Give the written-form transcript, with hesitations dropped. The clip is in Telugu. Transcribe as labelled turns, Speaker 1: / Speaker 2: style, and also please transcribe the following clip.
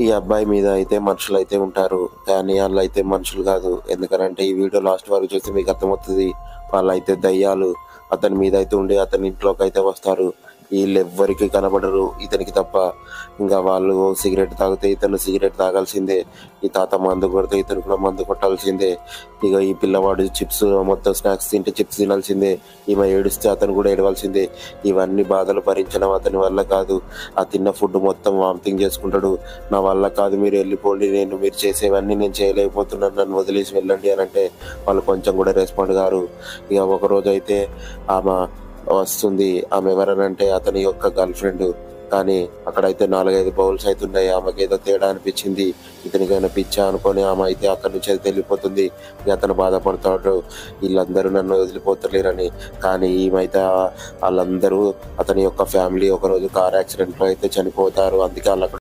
Speaker 1: ఈ అబ్బాయి మీద అయితే మనుషులైతే ఉంటారు. కానీ ఆళ్ళైతే మనుషులు గాదు. ఎందుకనంటే ఈ వీడియో లాస్ట్ వరకు చూస్తే మీకు అర్థమవుతది. వాళ్ళైతే దయ్యాలు. అతని మీదైతే ఉండి అతని ఇంట్లోకైతే వస్తారు. ఈళ్ళెవ్వరికీ కనబడరు ఇతనికి తప్ప. ఇంగ వాళ్ళు సిగరెట్ తాగితే ఇతను సిగరెట్ తాగాల్సిందే. ఈ తాత మందు కొడితే ఇతను కూడా మందు కొట్టాల్సిందే. ఇగ ఈ పిల్లవాడు చిప్స్ మొత్తం స్నాక్స్ తింటే చిప్స్ తినాల్సిందే. ఈమె ఏడిస్తే అతను కూడా ఏడవాల్సిందే. ఇవన్నీ బాధలు భరించడం అతని వల్ల కాదు. ఆ తిన్న ఫుడ్ మొత్తం వామిటింగ్ చేసుకుంటాడు. నా వల్ల కాదు, మీరు వెళ్ళిపోండి, మీరు చేసేవన్నీ నేను చేయలేకపోతున్నాను, నన్ను వదిలేసి వెళ్ళండి అనంటే వాళ్ళు కొంచెం కూడా రెస్పాండ్ గారు. ఇక ఒకరోజైతే ఆమె వస్తుంది. ఆమె ఎవరనంటే అతని యొక్క గర్ల్ ఫ్రెండ్. కానీ అక్కడైతే 4, 5 బౌల్స్ అయితే ఉన్నాయి. ఆమెకేదో తేడా అనిపించింది. ఇతనికైనా పిచ్చా అనుకొని ఆమె అయితే అక్కడి నుంచి అయితే వెళ్ళిపోతుంది. ఇక అతను బాధపడతాడు, వీళ్ళందరూ నన్ను వదిలిపోతలేరని. కానీ ఈమైతే వాళ్ళందరూ అతని యొక్క ఫ్యామిలీ ఒకరోజు కార్ యాక్సిడెంట్లో అయితే చనిపోతారు. అందుకే వాళ్ళ